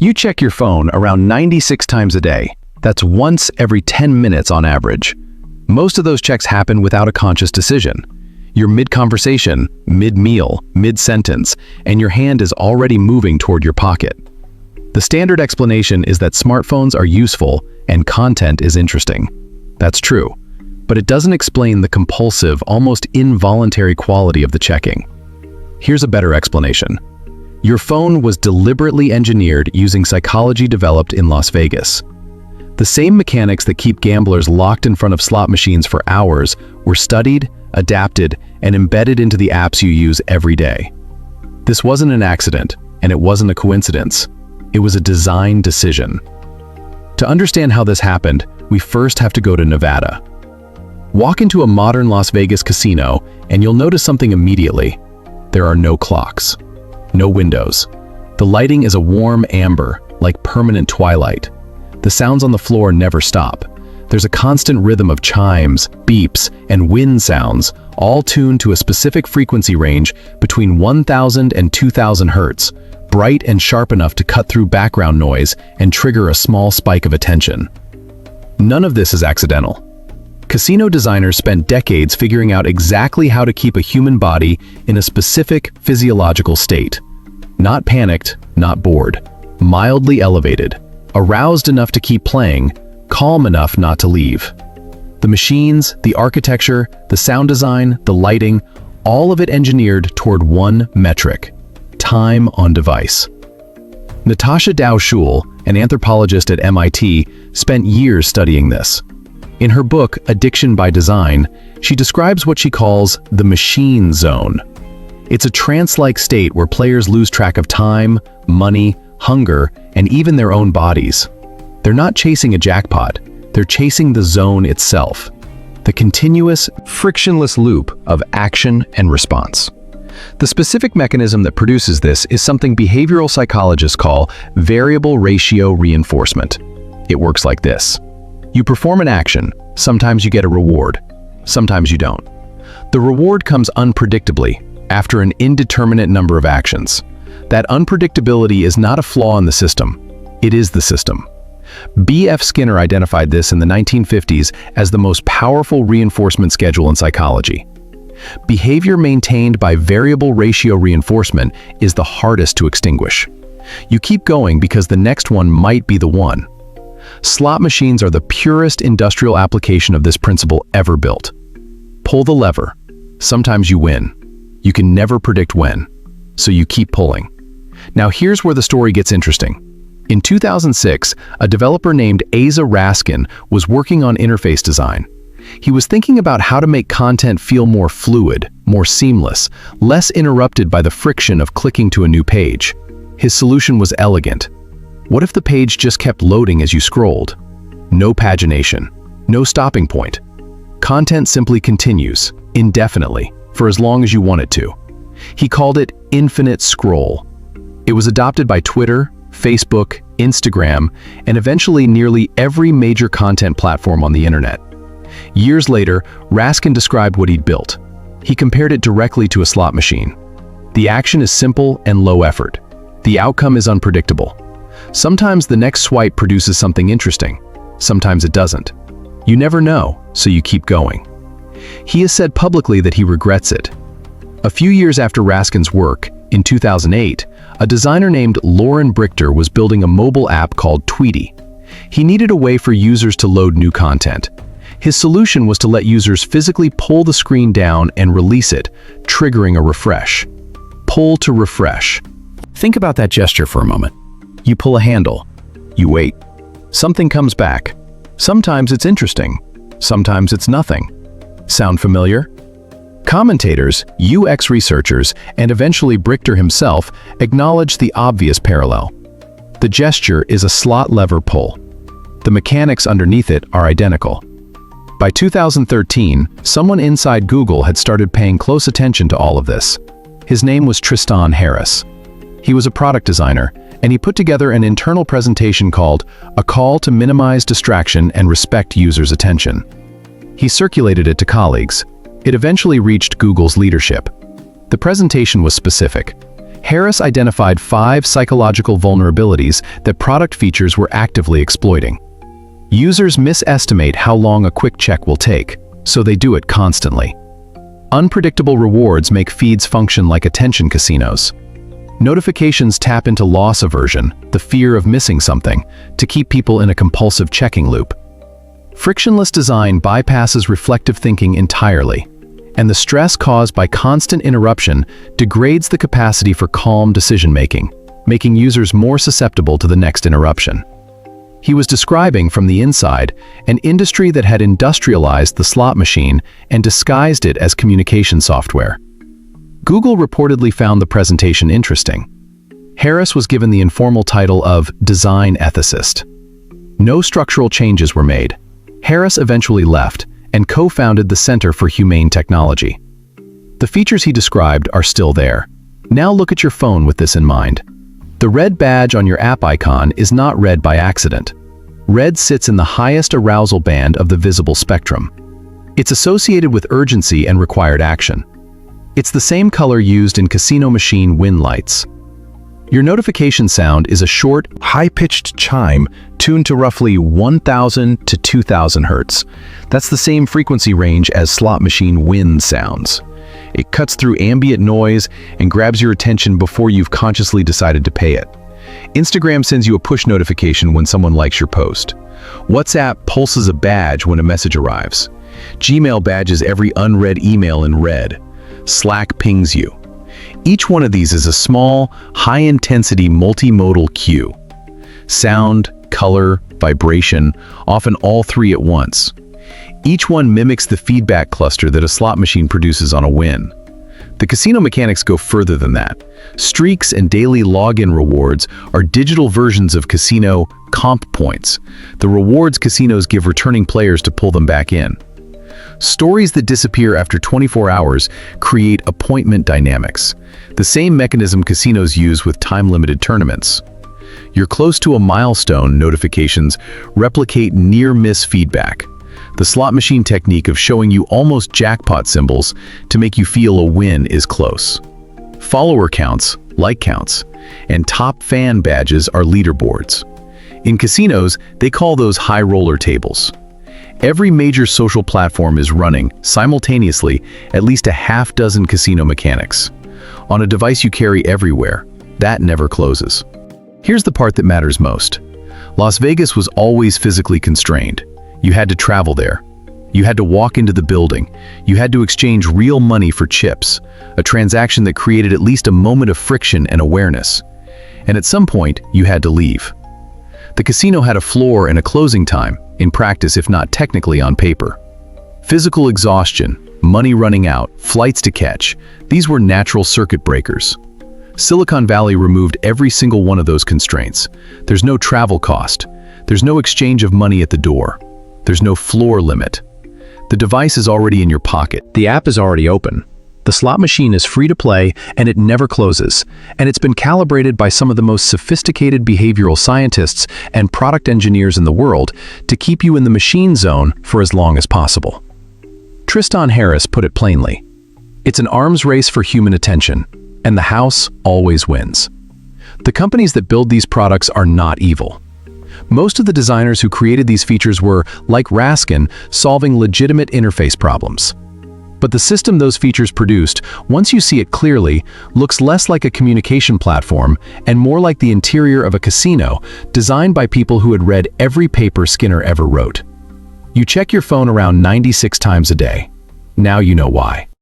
You check your phone around 96 times a day. That's once every 10 minutes on average. Most of those checks happen without a conscious decision. You're mid-conversation, mid-meal, mid-sentence, and your hand is already moving toward your pocket. The standard explanation is that smartphones are useful and content is interesting. That's true, but it doesn't explain the compulsive, almost involuntary quality of the checking. Here's a better explanation. Your phone was deliberately engineered using psychology developed in Las Vegas. The same mechanics that keep gamblers locked in front of slot machines for hours were studied, adapted, and embedded into the apps you use every day. This wasn't an accident, and it wasn't a coincidence. It was a design decision. To understand how this happened, we first have to go to Nevada. Walk into a modern Las Vegas casino, and you'll notice something immediately. There are no clocks, no windows. The lighting is a warm amber, like permanent twilight. The sounds on the floor never stop. There's a constant rhythm of chimes, beeps, and wind sounds, all tuned to a specific frequency range between 1,000 and 2,000 hertz, bright and sharp enough to cut through background noise and trigger a small spike of attention. None of this is accidental. Casino designers spent decades figuring out exactly how to keep a human body in a specific physiological state. Not panicked, not bored, mildly elevated, aroused enough to keep playing, calm enough not to leave. The machines, the architecture, the sound design, the lighting, all of it engineered toward one metric: time on device. Natasha Dow-Schul, an anthropologist at MIT, spent years studying this. In her book, Addiction by Design, she describes what she calls the machine zone. It's a trance-like state where players lose track of time, money, hunger, and even their own bodies. They're not chasing a jackpot, they're chasing the zone itself, the continuous, frictionless loop of action and response. The specific mechanism that produces this is something behavioral psychologists call variable ratio reinforcement. It works like this. You perform an action, sometimes you get a reward, sometimes you don't. The reward comes unpredictably, after an indeterminate number of actions. That unpredictability is not a flaw in the system, it is the system. B.F. Skinner identified this in the 1950s as the most powerful reinforcement schedule in psychology. Behavior maintained by variable ratio reinforcement is the hardest to extinguish. You keep going because the next one might be the one. Slot machines are the purest industrial application of this principle ever built. Pull the lever. Sometimes you win. You can never predict when, so you keep pulling. Now here's where the story gets interesting. In 2006, a developer named Asa Raskin was working on interface design. He was thinking about how to make content feel more fluid, more seamless, less interrupted by the friction of clicking to a new page. His solution was elegant. What if the page just kept loading as you scrolled? No pagination, no stopping point. Content simply continues, indefinitely, for as long as you want it to. He called it infinite scroll. It was adopted by Twitter, Facebook, Instagram, and eventually nearly every major content platform on the internet. Years later, Raskin described what he'd built. He compared it directly to a slot machine. The action is simple and low effort. The outcome is unpredictable. Sometimes the next swipe produces something interesting. Sometimes it doesn't. You never know, so you keep going. He has said publicly that he regrets it. A few years after Raskin's work, in 2008, a designer named Lauren Brichter was building a mobile app called Tweety. He needed a way for users to load new content. His solution was to let users physically pull the screen down and release it, triggering a refresh. Pull to refresh. Think about that gesture for a moment. You pull a handle. You wait. Something comes back. Sometimes it's interesting. Sometimes it's nothing. Sound familiar? Commentators, UX researchers, and eventually Brichter himself acknowledged the obvious parallel. The gesture is a slot lever pull. The mechanics underneath it are identical. By 2013, someone inside Google had started paying close attention to all of this. His name was Tristan Harris. He was a product designer, and he put together an internal presentation called A Call to Minimize Distraction and Respect Users' Attention. He circulated it to colleagues. It eventually reached Google's leadership. The presentation was specific. Harris identified 5 psychological vulnerabilities that product features were actively exploiting. Users misestimate how long a quick check will take, so they do it constantly. Unpredictable rewards make feeds function like attention casinos. Notifications tap into loss aversion, the fear of missing something, to keep people in a compulsive checking loop. Frictionless design bypasses reflective thinking entirely, and the stress caused by constant interruption degrades the capacity for calm decision-making, making users more susceptible to the next interruption. He was describing from the inside an industry that had industrialized the slot machine and disguised it as communication software. Google reportedly found the presentation interesting. Harris was given the informal title of design ethicist. No structural changes were made. Harris eventually left and co-founded the Center for Humane Technology. The features he described are still there. Now look at your phone with this in mind. The red badge on your app icon is not red by accident. Red sits in the highest arousal band of the visible spectrum. It's associated with urgency and required action. It's the same color used in casino machine win lights. Your notification sound is a short, high-pitched chime tuned to roughly 1,000 to 2,000 hertz. That's the same frequency range as slot machine win sounds. It cuts through ambient noise and grabs your attention before you've consciously decided to pay it. Instagram sends you a push notification when someone likes your post. WhatsApp pulses a badge when a message arrives. Gmail badges every unread email in red. Slack pings you. Each one of these is a small, high-intensity multimodal cue. Sound, color, vibration, often all 3 at once. Each one mimics the feedback cluster that a slot machine produces on a win. The casino mechanics go further than that. Streaks and daily login rewards are digital versions of casino comp points, the rewards casinos give returning players to pull them back in. Stories that disappear after 24 hours create appointment dynamics, the same mechanism casinos use with time-limited tournaments. You're close to a milestone notifications replicate near-miss feedback, the slot machine technique of showing you almost jackpot symbols to make you feel a win is close. Follower counts, like counts, and top fan badges are leaderboards. In casinos, they call those high roller tables. Every major social platform is running, simultaneously, at least a half-dozen casino mechanics. On a device you carry everywhere, that never closes. Here's the part that matters most. Las Vegas was always physically constrained. You had to travel there. You had to walk into the building. You had to exchange real money for chips, a transaction that created at least a moment of friction and awareness. And at some point, you had to leave. The casino had a floor and a closing time, in practice if not technically on paper. Physical exhaustion, money running out, flights to catch, these were natural circuit breakers. Silicon Valley removed every single one of those constraints. There's no travel cost. There's no exchange of money at the door. There's no floor limit. The device is already in your pocket. The app is already open. The slot machine is free to play and it never closes, and it's been calibrated by some of the most sophisticated behavioral scientists and product engineers in the world to keep you in the machine zone for as long as possible. Tristan Harris put it plainly, it's an arms race for human attention, and the house always wins. The companies that build these products are not evil. Most of the designers who created these features were, like Raskin, solving legitimate interface problems. But the system those features produced, once you see it clearly, looks less like a communication platform and more like the interior of a casino designed by people who had read every paper Skinner ever wrote. You check your phone around 96 times a day. Now you know why.